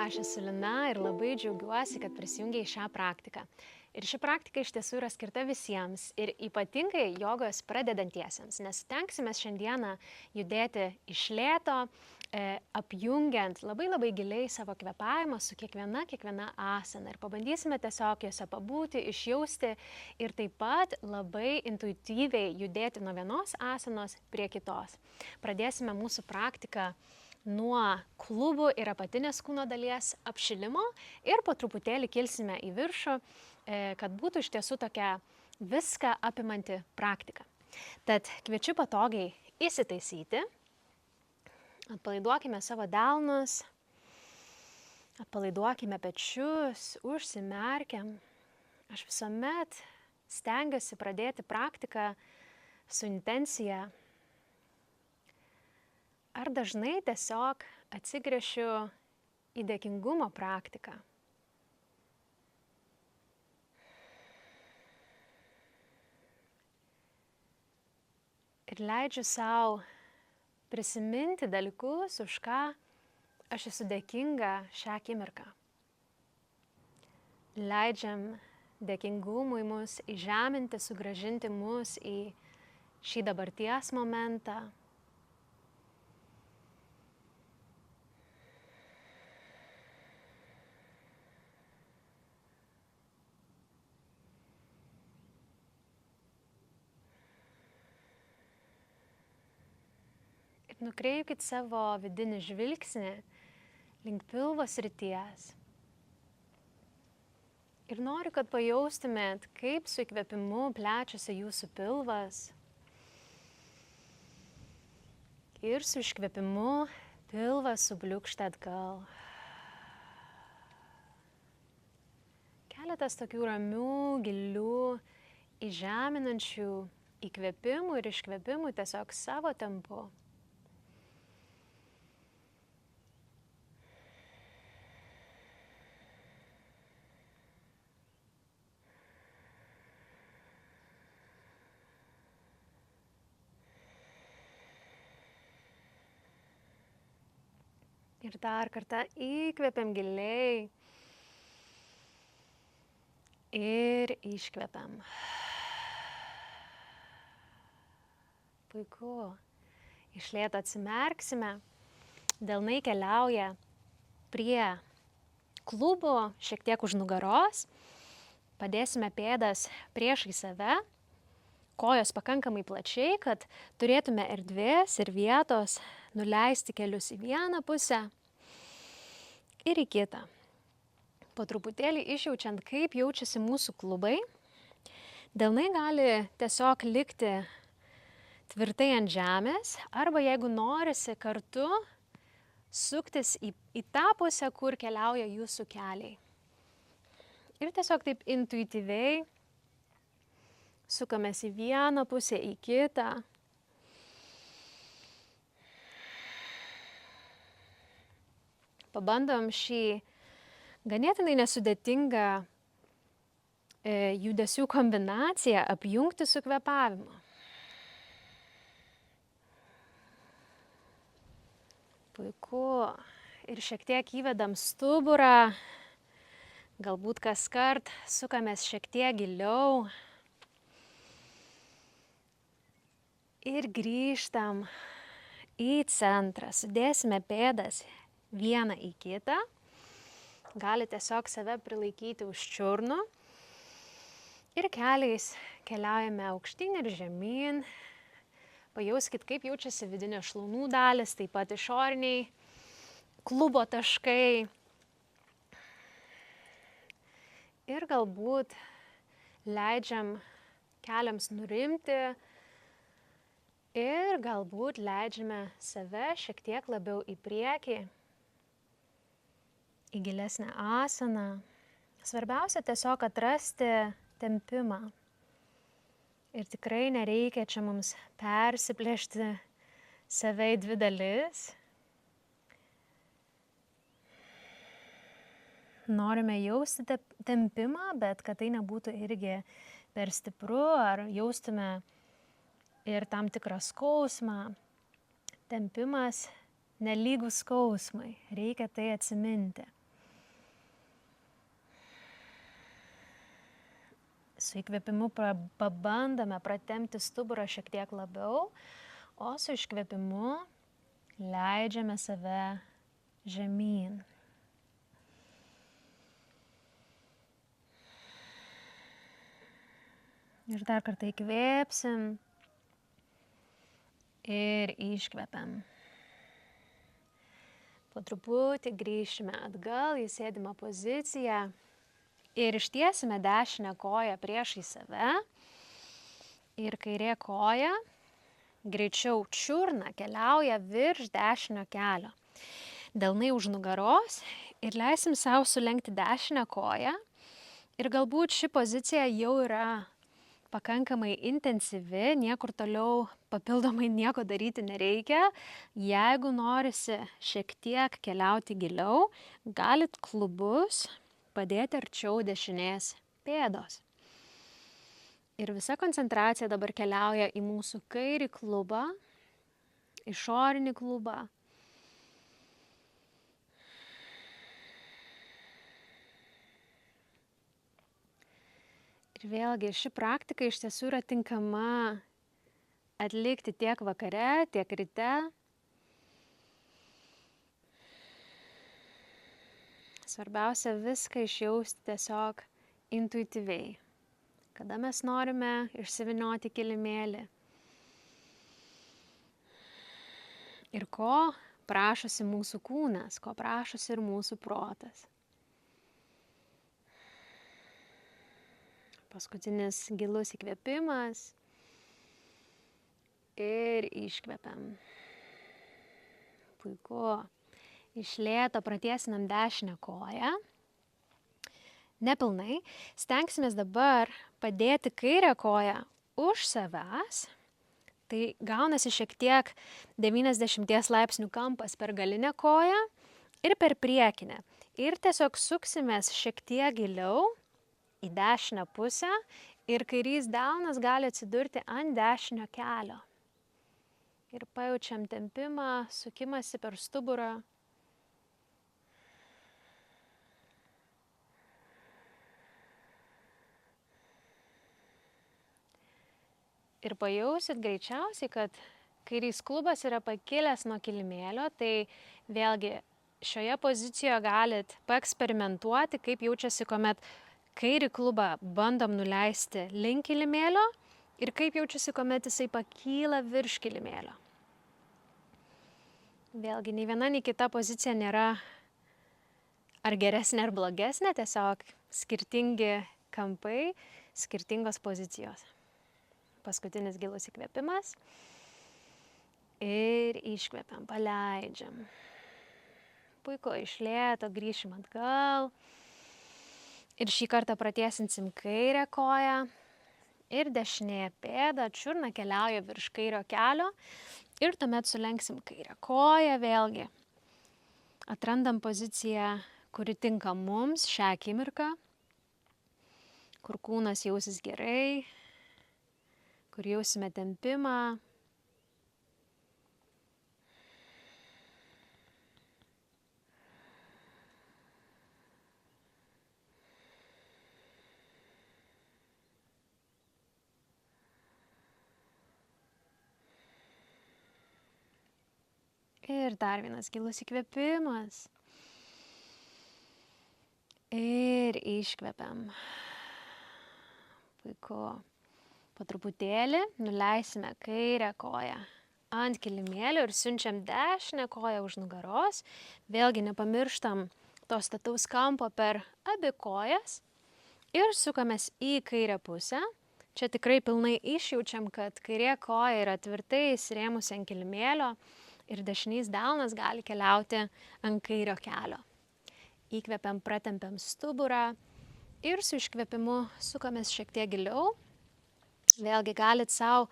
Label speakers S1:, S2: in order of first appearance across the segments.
S1: aš esu Lina ir labai džiaugiuosi, kad prisijungiai į šią praktiką. Ir ši praktika iš tiesų yra skirta visiems ir ypatingai jogos pradedantiesiems, nes tenksime šiandieną judėti iš lėto, apjungiant labai giliai savo kvėpavimą su kiekviena asana ir pabandysime tiesiog juose pabūti, išjausti ir taip pat labai intuityviai judėti nuo vienos asanos prie kitos. Pradėsime mūsų praktiką nuo klubų ir apatinės kūno dalies apšilimo ir po truputėlį kilsime į viršų, kad būtų iš tiesų tokia viską apimanti praktika. Tad kviečiu patogiai įsitaisyti, atpalaiduokime savo delnus, atpalaiduokime pečius, užsimerkiam. Aš visuomet stengiuosi pradėti praktiką su intencija. Ar dažnai tiesiog atsigręšiu į dėkingumo praktiką. Ir leidžiu sau prisiminti dalykus, už ką aš esu dėkinga šią akimirką. Leidžiam dėkingumui mus įžeminti, sugrąžinti mus į šį dabarties momentą. Nukreipkit savo vidinį žvilgsnį link pilvo srities. Ir noriu, kad pajaustumėt, kaip su įkvėpimu plečiasi jūsų pilvas. Ir su iškvėpimu pilvas subliūkšta atgal. Keletas tokių ramių, gilių, įžeminančių įkvėpimų ir iškvėpimų tiesiog savo tempu. Ir dar kartą įkvepiam giliai ir iškvepiam. Puiku. Iš lėto atsimerksime, delnai keliauja prie klubų, šiek tiek už nugaros. Padėsime pėdas priešai save, kojos pakankamai plačiai, kad turėtume erdvės ir vietos nuleisti kelius į vieną pusę ir į kitą. Po truputėlį išjaučiant, kaip jaučiasi mūsų klubai, delnai gali tiesiog likti tvirtai ant žemės, arba jeigu norisi kartu suktis į tą pusę, kur keliauja jūsų keliai. Ir tiesiog taip intuityviai sukamės į vieną pusę, į kitą. Pabandom šį ganėtinai nesudėtingą judesių kombinaciją apjungti su kvėpavimu. Puiku. Ir šiek tiek įvedam stuburą, galbūt kaskart sukamės šiek tiek giliau. Ir grįžtam į centrą. Sudėsime pėdas vieną į kitą. Gali tiesiog save prilaikyti už čiurnų. Ir keliais keliaujame aukštyn ir žemyn. Pajauskit, kaip jaučiasi vidinio šlaunų dalis, taip pat išoriniai klubo taškai. Ir galbūt leidžiam keliams nurimti. Ir galbūt leidžiame save šiek tiek labiau į priekį, į gilesnę asaną. Svarbiausia tiesiog atrasti tempimą. Ir tikrai nereikia čia mums persiplėšti save į dvi dalis. Norime jausti tempimą, bet kad tai nebūtų irgi per stipru, ar jaustume ir tam tikrą skausmą. Tempimas nelygus skausmai, reikia tai atsiminti. Su įkvėpimu pabandome pratempti stuburą šiek tiek labiau, o su iškvėpimu leidžiame save žemyn. Ir dar kartą įkvėpsim ir iškvepiam. Po truputį grįšime atgal į sėdimą poziciją ir ištiesime dešinę koją priešai save. Ir kairė koja greičiau čiurna keliauja virš dešinio kelio. Delnai už nugaros ir leisim sau sulenkti dešinę koją. Ir galbūt ši pozicija jau yra pakankamai intensyvi, niekur toliau papildomai nieko daryti nereikia. Jeigu norisi šiek tiek keliauti giliau, galit klubus padėti arčiau dešinės pėdos. Ir visa koncentracija dabar keliauja į mūsų kairį klubą, išorinį klubą. Ir vėlgi ši praktika iš tiesų yra tinkama atlikti tiek vakare, tiek ryte. Svarbiausia viską išjausti tiesiog intuityviai. Kada mes norime išsivinioti kilimėlį. Ir ko prašosi mūsų kūnas, ko prašosi ir mūsų protas. Paskutinis gilus įkvėpimas ir iškvepiam. Puiku. Iš lėto pratiesinam dešinę koją. Nepilnai. Stengsimės dabar padėti kairę koją už savęs. Tai gaunasi šiek tiek 90 laipsnių kampas per galinę koją ir per priekinę. Ir tiesiog suksimės šiek tiek giliau į dešinę pusę ir kairys delnas gali atsidurti ant dešinio kelio. Ir pajaučiam tempimą, sukimąsi per stuburą. Ir pajausit greičiausiai, kad kairys klubas yra pakilęs nuo kilimėlio, tai vėlgi šioje pozicijoje galit paeksperimentuoti, kaip jaučiasi, kuomet kairį klubą bandom nuleisti link kilimėlio ir kaip jaučiasi, kuomet jisai pakyla virš kilimėlio. Vėlgi, nei viena, nei kita pozicija nėra ar geresnė, ar blogesnė, tiesiog skirtingi kampai, skirtingos pozicijos. Paskutinis gilus įkvėpimas ir iškvepiam, paleidžiam. Puiku, iš lėto grįšim atgal. Ir šį kartą pratiesinsim kairę koją ir dešinė pėda čiurna keliauja virš kairio kelio ir tuomet sulenksim kairę koją vėlgi. Atrandam poziciją, kuri tinka mums šią akimirką, kur kūnas jausis gerai, kur jausime tempimą. Ir dar vienas gilus įkvėpimas. Ir iškvepiam. Puiku. Po truputėlį nuleisime kairę koją ant kilimėlio ir siunčiam dešinę koją už nugaros. Vėlgi nepamirštam to stataus kampo per abi kojas. Ir sukamės į kairę pusę. Čia tikrai pilnai išjaučiam, kad kairė koja yra tvirtai įsirėmusi ant kilimėlio. Ir dešinys delnas gali keliauti ant kairio kelio. Įkvepiam, pratempiam stuburą ir su iškvėpimu sukamės šiek tiek giliau. Vėlgi galit savo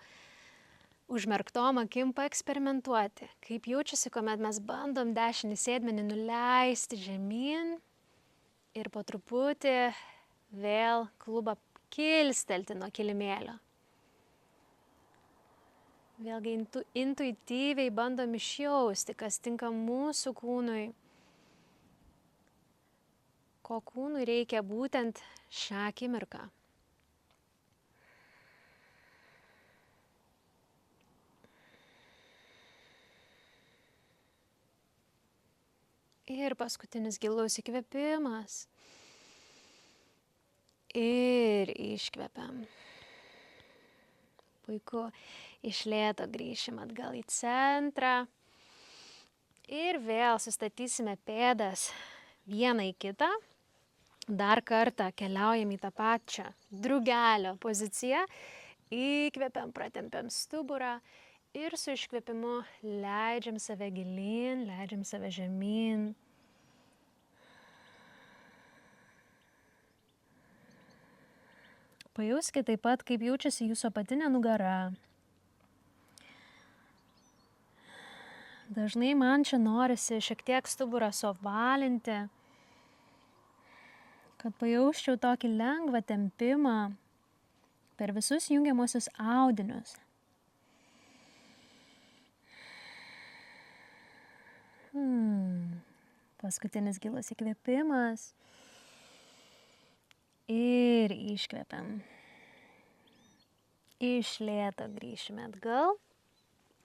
S1: užmerktom akim paeksperimentuoti, kaip jaučiasi, kuomet mes bandom dešinį sėdmenį nuleisti žemyn ir po truputį vėl klubą kilstelti nuo kilimėlio. Vėlgi intuityviai bandom išjausti, kas tinka mūsų kūnui, ko kūnui reikia būtent šią akimirką. Ir paskutinis gilus įkvėpimas. Ir iškvepiam. Puiku. Iš lėto grįšim atgal į centrą. Ir vėl sustatysime pėdas vieną į kitą. Dar kartą keliaujam į tą pačią drugelio poziciją. Įkvepiam, pratempiam stuburą. Ir su iškvėpimu leidžiam save gilyn, leidžiam save žemyn. Pajauskite taip pat, kaip jaučiasi jūsų apatinė nugara. Dažnai man čia norisi šiek tiek stuburą suovalinti, kad pajausčiau tokį lengvą tempimą per visus jungiamuosius audinius. Paskutinis gilus įkvėpimas. Ir iškvepiam. Iš lėto grįšime atgal.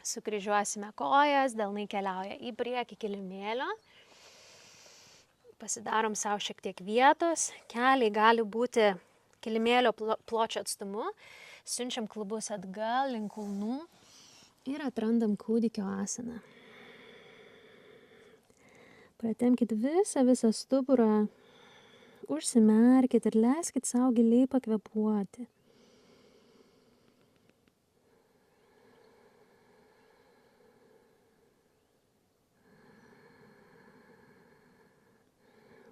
S1: Sukryžiuosime kojas, delnai keliauja į priekį kilimėlio. Pasidarom savo šiek tiek vietos. Keliai gali būti kilimėlio pločio atstumu. Siunčiam klubus atgal link kulnų ir atrandam kūdikio asaną. Pratemkit visą stuburą. Užsimerkit ir leiskit savo giliai pakvėpuoti.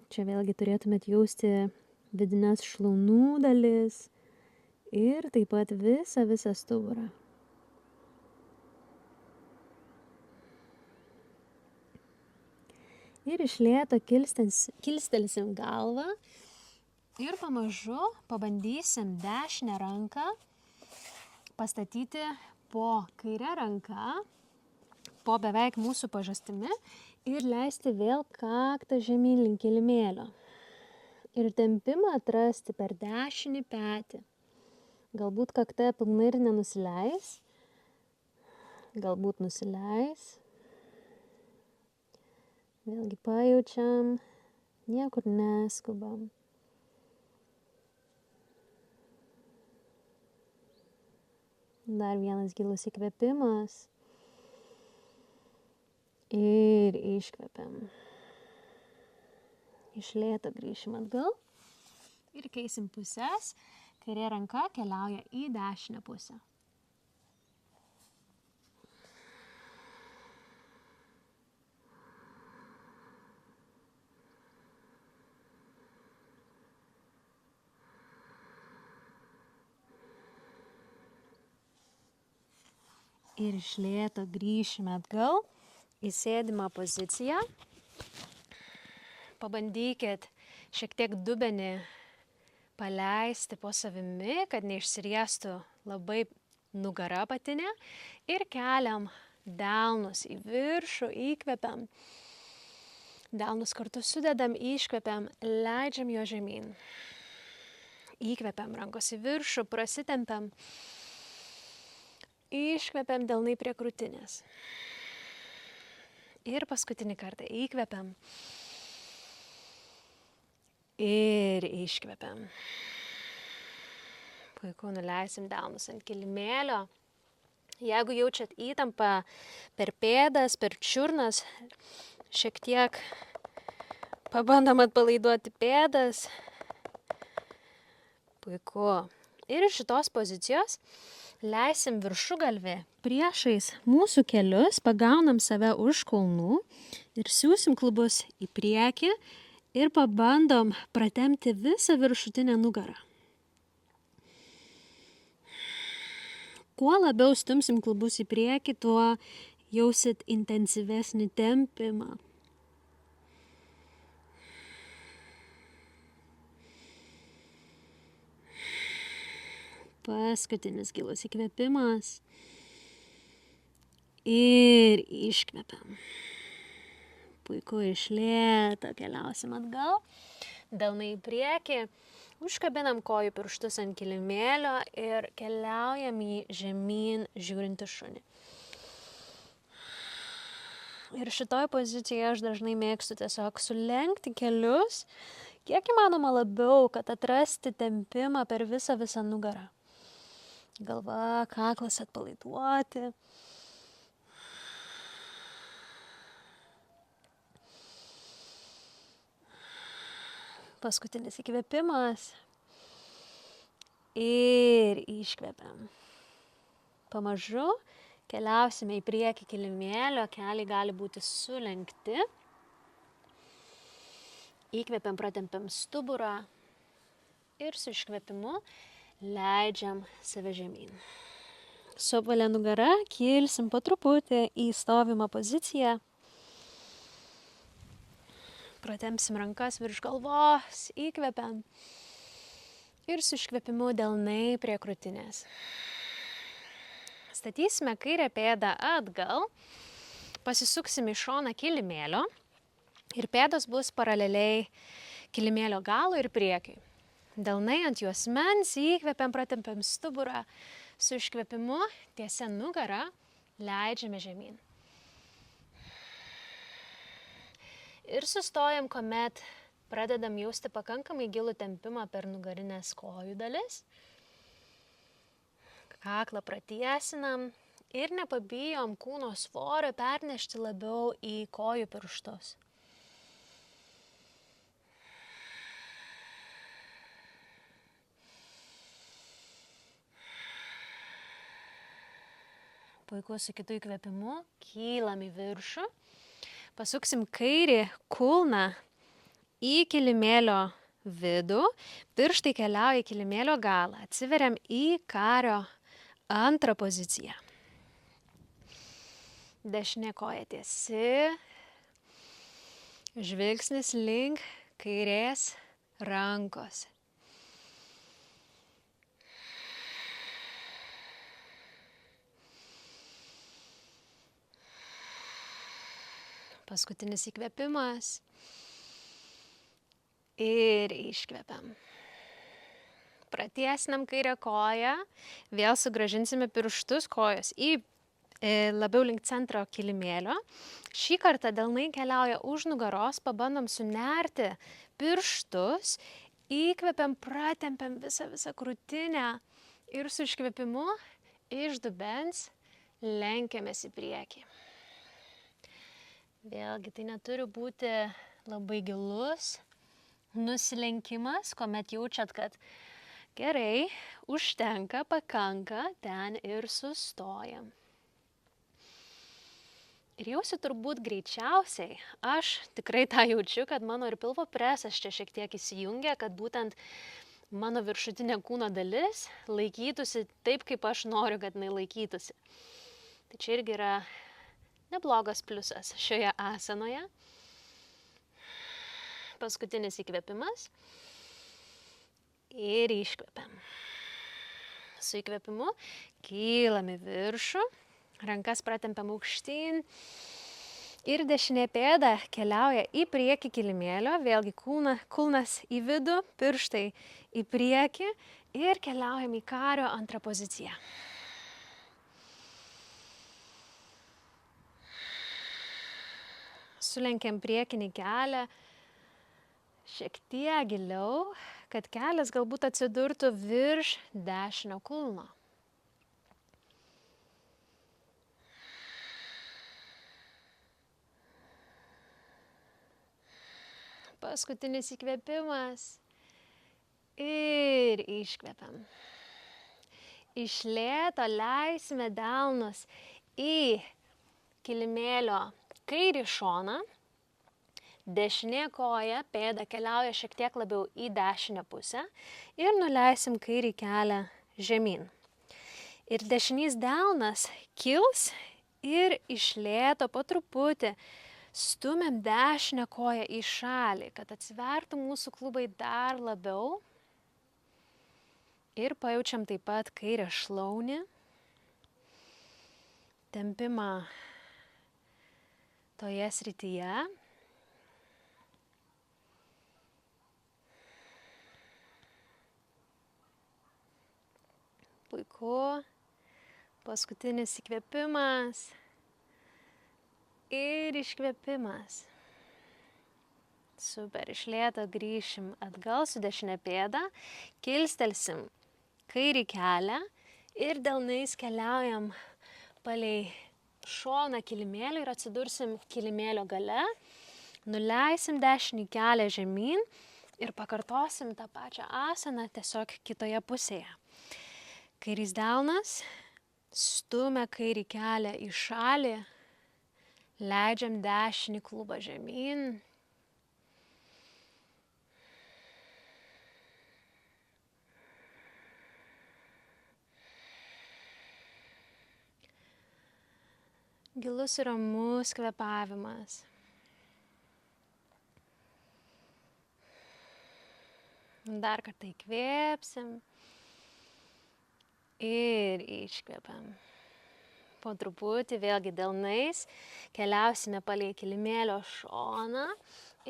S1: Čia vėlgi turėtumėt jausti vidines šlaunų dalis ir taip pat visą stuburą. Ir iš lėto kilstelsim galvą ir pamažu pabandysim dešinę ranką pastatyti po kairę ranką, po beveik mūsų pažastimi ir leisti vėl kaktą žemyn link kilimėlio. Ir tempimą atrasti per dešinį petį. Galbūt kakta pilnai ir nenusileis, galbūt nusileis. Vėlgi pajaučiam, niekur neskubam. Dar vienas gilus įkvėpimas. Ir iškvepiam. Iš lėto grįšim atgal. Ir keisim puses. Kairė ranka keliauja į dešinę pusę. Ir iš lėto grįšime atgal į sėdimą poziciją. Pabandykit šiek tiek dubenį paleisti po savimi, kad neišsiriestų labai nugara apatinė. Ir keliam delnus į viršų, įkvepiam. Delnus kartu sudedam, iškvepiam, leidžiam jo žemyn. Įkvepiam rankos į viršų, prasitempiam. Iškvepiam delnai prie krūtinės. Ir paskutinį kartą įkvepiam. Ir iškvepiam. Puiku, nuleisim delnus ant kilimėlio. Jeigu jaučiat įtampą per pėdas, per čiurnas, šiek tiek pabandom atpalaiduoti pėdas. Puiku. Ir iš šitos pozicijos leisim viršugalvį priešais mūsų kelius, pagaunam save už kulnų ir siūsim klubus į priekį ir pabandom pratempti visą viršutinę nugarą. Kuo labiau stumsim klubus į priekį, tuo jausit intensyvesnį tempimą. Paskutinis gilus įkvėpimas. Ir iškvepiam. Puiku, iš lėto keliausim atgal. Delnai į priekį. Užkabinam kojų pirštus ant kilimėlio ir keliaujam į žemyn žiūrintį šunį. Ir šitoj pozicijoje aš dažnai mėgstu tiesiog sulenkti kelius, kiek įmanoma labiau, kad atrasti tempimą per visą nugarą. Galva, kaklas atpalaiduoti. Paskutinis įkvėpimas. Ir iškvepiam. Pamažu keliausime į priekį kilimėlio, keliai gali būti sulenkti. Įkvepiam, pratempiam stuburą ir su iškvepimu leidžiam save žemyn. Su apvalia nugara kilsim po truputį į stovimą poziciją. Pratempsim rankas virš galvos, įkvepiam. Ir su iškvepimu delnai prie krūtinės. Statysime kairę pėdą atgal, pasisuksim į šoną kilimėlio ir pėdos bus paraleliai kilimėlio galo ir priekiui. Delnai ant juosmens, įkvepiam, pratempiam stuburą, su iškvepimu tiesia nugara leidžiame žemyn. Ir sustojam, kuomet pradedam jausti pakankamai gilų tempimą per nugarinės kojų dalis. Kaklą pratiesinam ir nepabijom kūno svorio pernešti labiau į kojų pirštus. Puiku, su kitu įkvėpimu kylam į viršų. Pasuksim kairį kulną į kilimėlio vidų. Pirštai keliauja į kilimėlio galą. Atsiveriam į kario antrą poziciją. Dešinė koja tiesi. Žvilgsnis link kairės rankos. Paskutinis įkvėpimas. Ir iškvepiam. Pratiesinam kairę koją. Vėl sugrąžinsime pirštus kojos į labiau link centro kilimėlio. Šį kartą delnai keliauja už nugaros. Pabandom sunerti pirštus. Įkvepiam, pratempiam visą krūtinę. Ir su iškvepimu iš dubens lenkiamės į priekį. Vėlgi, tai neturi būti labai gilus nusilenkimas, kuomet jaučiat, kad gerai, užtenka, pakanka, ten ir sustojam. Ir jausi turbūt greičiausiai, aš tikrai tą jaučiu, kad mano ir pilvo presas čia šiek tiek įsijungia, kad būtent mano viršutinė kūno dalis laikytųsi taip, kaip aš noriu, kad jinai laikytųsi. Tai čia irgi yra neblogas pliusas šioje asanoje. Paskutinis įkvėpimas. Ir iškvepiam. Su įkvėpimu kylam į viršų. Rankas pratempiam aukštyn. Ir dešinė pėda keliauja į priekį kilimėlio. Vėlgi kulnas į vidų, pirštai į priekį. Ir keliaujam į kario antrą poziciją. Sulenkiam priekinį kelią šiek tiek giliau, kad kelias galbūt atsidurtų virš dešinio kulno. Paskutinis įkvėpimas. Ir iškvepiam. Iš lėto leisime delnus į kilimėlio kairį šoną. Dešinė koja, pėda keliauja šiek tiek labiau į dešinę pusę ir nuleisim kairį kelią žemyn. Ir dešinys delnas kils ir iš lėto po truputį stumiam dešinę koją į šalį, kad atsivertų mūsų klubai dar labiau. Ir pajaučiam taip pat kairę šlaunį, tempimą toje srityje. Puiku. Paskutinis įkvėpimas. Ir iškvėpimas. Super, iš lėto grįšim atgal su dešinė pėda, kilstelsim kairį kelią ir delnais keliaujam palei šoną kilimėlį ir atsidursim kilimėlio gale, nuleisim dešinį kelią žemyn ir pakartosim tą pačią asaną tiesiog kitoje pusėje. Kairys delnas, stumia kairį kelią į šalį, leidžiam dešinį klubą žemyn. Gilus ir ramus kvėpavimas. Dar kartą įkvėpsim ir iškvėpiam. Po truputį vėlgi delnais keliausime palei kilimėlio šoną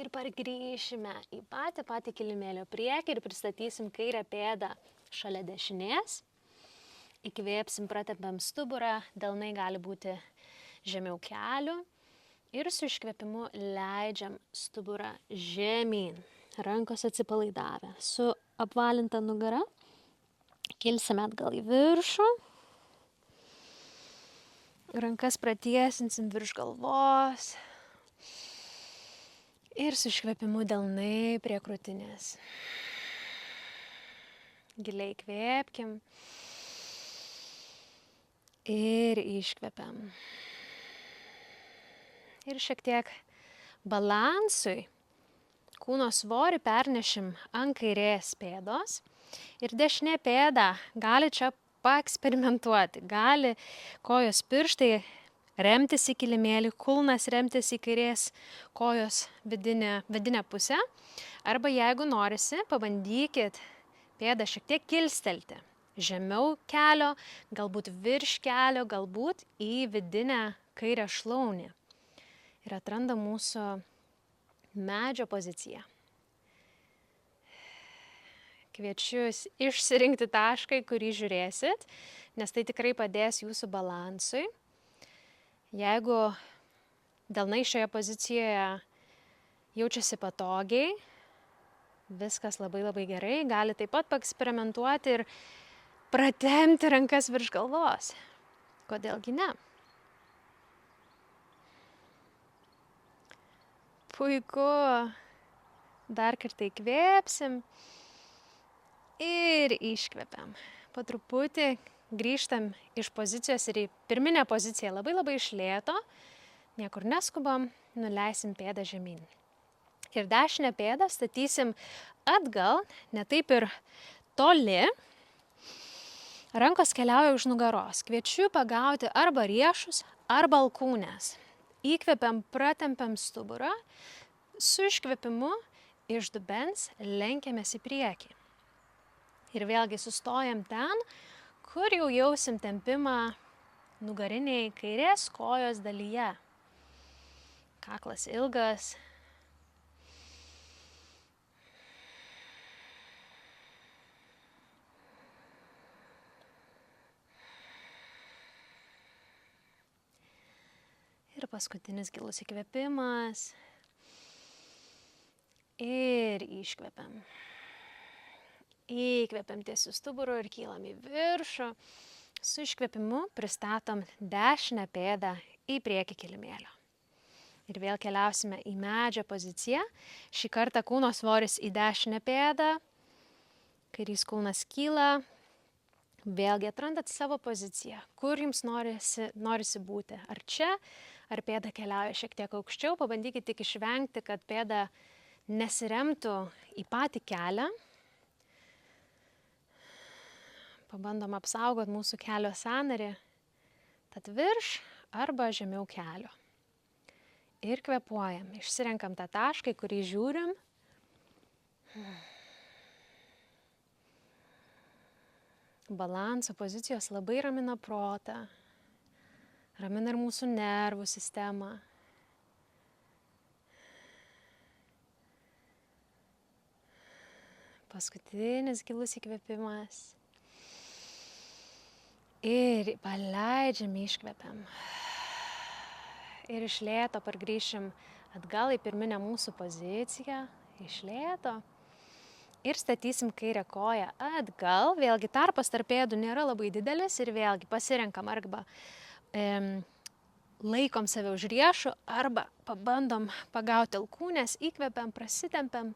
S1: ir pargrįšime į patį kilimėlio priekį ir pristatysim kairę pėdą šalia dešinės. Įkvėpsim, pratempiam stuburą, delnai gali būti žemiau kelių ir su iškvėpimu leidžiam stuburą žemyn. Rankos atsipalaidavę. Su apvalinta nugara kilsime atgal į viršų. Rankas pratiesinsim virš galvos. Ir su iškvėpimu delnai prie krūtinės. Giliai kvėpkim. Ir iškvepiam. Ir šiek tiek balansui kūno svorį pernešim ant kairės pėdos. Ir dešinė pėda gali čia paeksperimentuoti. Gali kojos pirštai remtis į kilimėlį, kulnas remtis į kairės kojos vidinę pusę. Arba jeigu norisi, pabandykit pėdą šiek tiek kilstelti. Žemiau kelio, galbūt virš kelio, galbūt į vidinę kairę šlaunį. Ir atranda mūsų medžio poziciją. Kviečiu išsirinkti tašką, į kurį žiūrėsit, nes tai tikrai padės jūsų balansui. Jeigu delnai šioje pozicijoje jaučiasi patogiai, viskas labai gerai, gali taip pat paeksperimentuoti ir pratempti rankas virš galvos. Kodėlgi ne? Puiku. Dar kartą įkvėpsim ir iškvepiam. Po truputį grįžtam iš pozicijos ir į pirminę poziciją labai iš lėto. Niekur neskubam, nuleisim pėdą žemyn. Ir dešinę pėdą statysim atgal, ne taip ir toli. Rankos keliauja už nugaros. Kviečiu pagauti arba riešus, arba alkūnes. Įkvepiam, pratempiam stuburą. Su iškvepimu iš dubens lenkiamės į priekį. Ir vėlgi sustojam ten, kur jau jausim tempimą nugariniai kairės kojos dalyje. Kaklas ilgas. Ir paskutinis gilus įkvėpimas. Ir iškvepiam. Įkvepiam tiesiu stuburu ir kylam į viršų. Su iškvepimu pristatom dešinę pėdą į priekį kilimėlio. Ir vėl keliausime į medžio poziciją. Šį kartą kūno svoris į dešinę pėdą. Kairys kūnas kyla. Vėlgi atrandat savo poziciją, kur jums norisi būti. Ar čia, ar pėda keliauja šiek tiek aukščiau. Pabandykit tik išvengti, kad pėda nesiremtų į patį kelią. Pabandom apsaugot mūsų kelio sąnarį, tad virš arba žemiau kelio. Ir kvėpuojam, išsirenkam tą tašką, į kurį žiūrim. Balanso pozicijos labai ramina protą, ramina ir mūsų nervų sistemą. Paskutinis gilus įkvėpimas. Ir paleidžiam, iškvepiam. Ir iš lėto pargrįšim atgal į pirminę mūsų poziciją. Iš lėto. Ir statysim kairę koją atgal. Vėlgi tarpas tarp pėdų nėra labai didelis ir vėlgi pasirenkam arba laikom save už riešų arba pabandom pagauti alkūnės, įkvepiam, prasitempiam,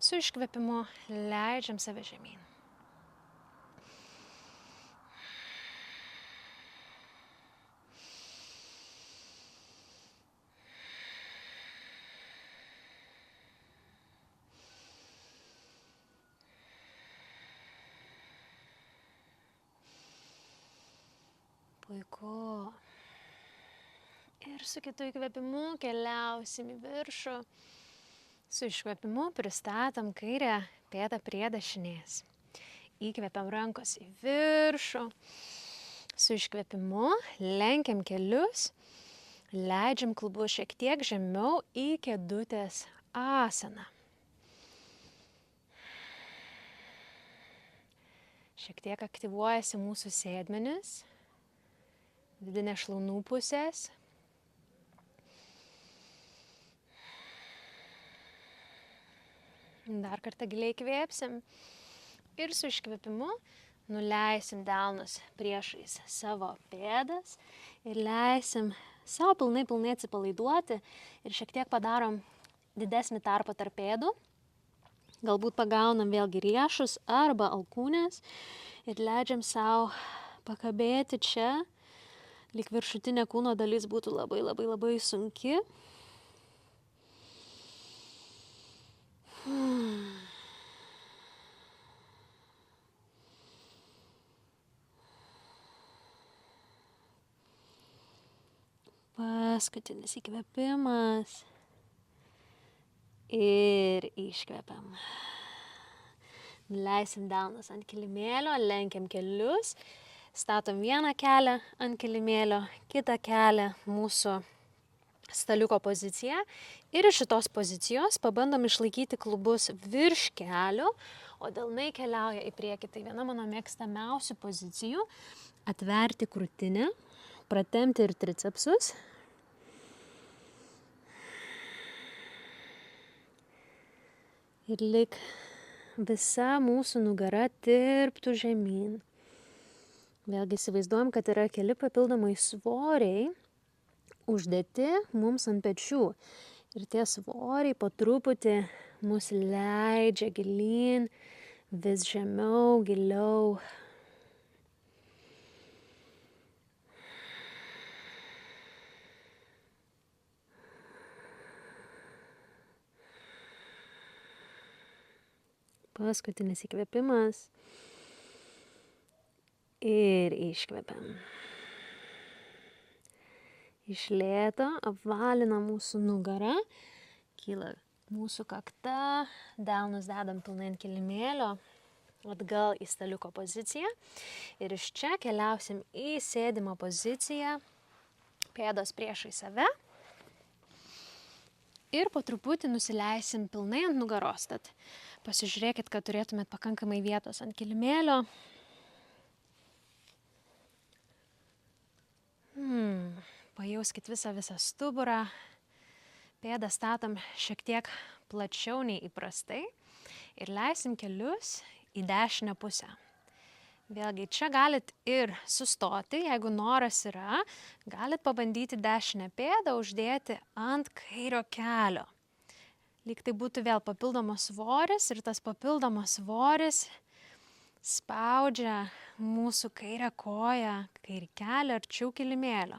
S1: su iškvepimu leidžiam save žemyn. Puiku. Ir su kitu įkvėpimu keliausim į viršų. Su iškvėpimu pristatom kairę pėdą prie dešinės. Įkvėpiam rankos į viršų. Su iškvėpimu lenkiam kelius. Leidžiam klubus šiek tiek žemiau į kėdutės asaną. Šiek tiek aktyvuojasi mūsų sėdmenis, vidinės šlaunų pusės. Dar kartą giliai kvėpsim ir su iškvėpimu nuleisim delnus priešais savo pėdas ir leisim savo pilnai atsipalaiduoti ir šiek tiek padarom didesnį tarpą tarp pėdų. Galbūt pagaunam vėlgi riešus arba alkūnės ir leidžiam savo pakabėti čia, lyg viršutinė kūno dalis būtų labai sunki. Paskutinis įkvėpimas ir iškvėpiam. Leisim delnus ant kilimėlio, lenkiam kelius, statom vieną kelią ant kilimėlio, kitą kelią mūsų staliuko poziciją ir iš šitos pozicijos pabandom išlaikyti klubus virš kelių, o delnai keliauja į priekį. Tai viena mano mėgstamiausių pozicijų - atverti krūtinę, pratempti ir tricepsus. Ir lyg visa mūsų nugara tirptų žemyn. Vėlgi įsivaizduojam, kad yra keli papildomai svoriai uždėti mums ant pečių. Ir tie svoriai po truputį mus leidžia gilyn, vis žemiau, giliau. Paskutinis įkvėpimas. Ir iškvepiam. Iš lėto apvalinam mūsų nugarą, kyla mūsų kakta, delnus dedam pilnai ant kilimėlio, atgal į staliuko poziciją. Ir iš čia keliausim į sėdimo poziciją, pėdos priešai save. Ir po truputį nusileisim pilnai ant nugaros. Tad pasižiūrėkit, kad turėtumėt pakankamai vietos ant kilimėlio. Pajauskit visą stuburą. Pėdą statom šiek tiek plačiau nei įprastai ir leisim kelius į dešinę pusę. Vėlgi, čia galit ir sustoti, jeigu noras yra, galit pabandyti dešinę pėdą uždėti ant kairio kelio. Lyg tai būtų vėl papildomas svoris ir tas papildomas svoris spaudžia mūsų kairę koją, kairį kelią arčiau kilimėlio.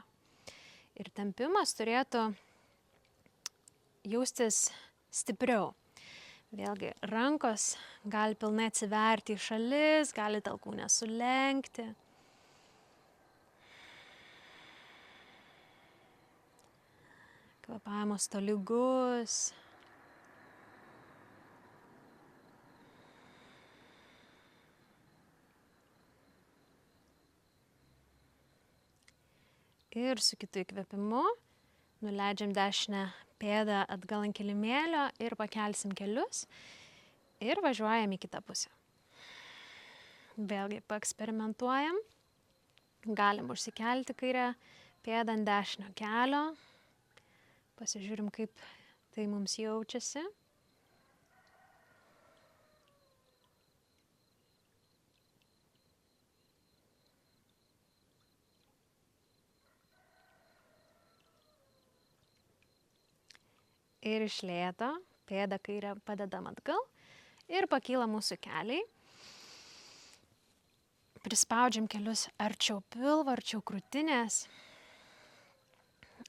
S1: Ir tempimas turėtų jaustis stipriau. Vėlgi, rankos gali pilnai atsiverti į šalis, gali alkūnę sulenkti. Kvėpavimas tolygus. Ir su kitu įkvėpimu nuleidžiam dešinę pėdą atgal ant kilimėlio ir pakelsim kelius ir važiuojam į kitą pusę. Vėlgi paeksperimentuojam. Galim užsikelti kairę pėdą ant dešinio kelio. Pasižiūrim, kaip tai mums jaučiasi. Ir iš lėto pėdą kairę padedam atgal ir pakyla mūsų keliai. Prispaudžiam kelius arčiau pilvo, arčiau krūtinės.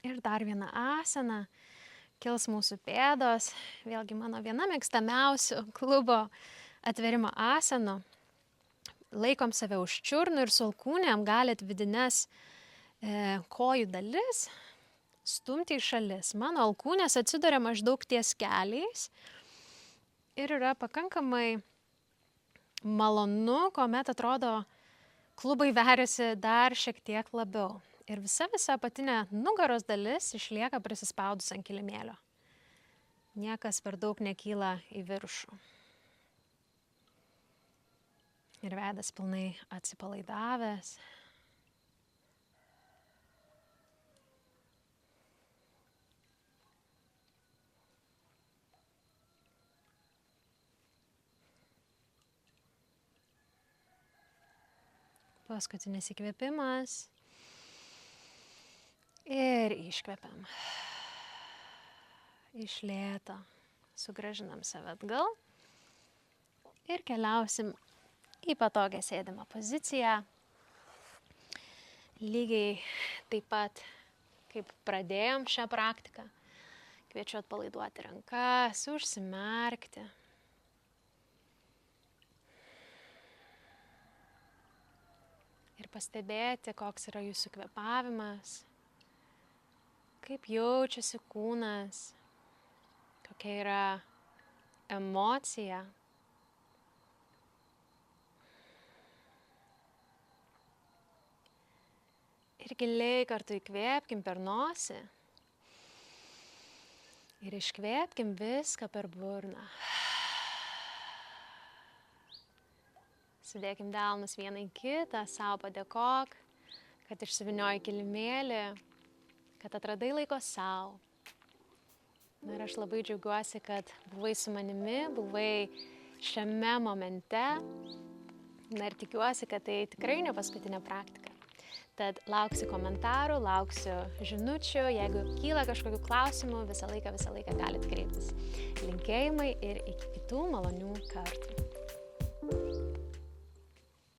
S1: Ir dar viena asana. Kils mūsų pėdos. Vėlgi mano viena mėgstamiausių klubo atverimo asanų. Laikom save už čiurnų ir su alkūnėm galit vidines kojų dalis stumti į šalis. Mano alkūnės atsiduria maždaug ties keliais ir yra pakankamai malonu, kuomet atrodo klubai veriasi dar šiek tiek labiau. Ir visa apatinė nugaros dalis išlieka prisispaudus ant kilimėlio. Niekas per daug nekyla į viršų. Ir veidas pilnai atsipalaidavęs. Paskutinis įkvėpimas. Ir iškvepiam. Iš lėto sugrąžinam save atgal. Ir keliausim į patogią sėdimą poziciją. Lygiai taip pat, kaip pradėjom šią praktiką. Kviečiu atpalaiduoti rankas, užsimerkti. Ir pastebėti, koks yra jūsų kvėpavimas, kaip jaučiasi kūnas, kokia yra emocija. Ir giliai kartu įkvėpkim per nosį ir iškvėpkim viską per burną. Sudėkim delnus vieną į kitą, savo padėkok, kad išsivinioji kilimėlį, kad atradai laiko savo. Ir aš labai džiaugiuosi, kad buvai su manimi, buvai šiame momente. Ir tikiuosi, kad tai tikrai ne paskutinė praktika. Tad lauksiu komentarų, lauksiu žinučių, jeigu kyla kažkokių klausimų, visą laiką galit kreiptis. Linkėjimai ir iki kitų malonių kartų.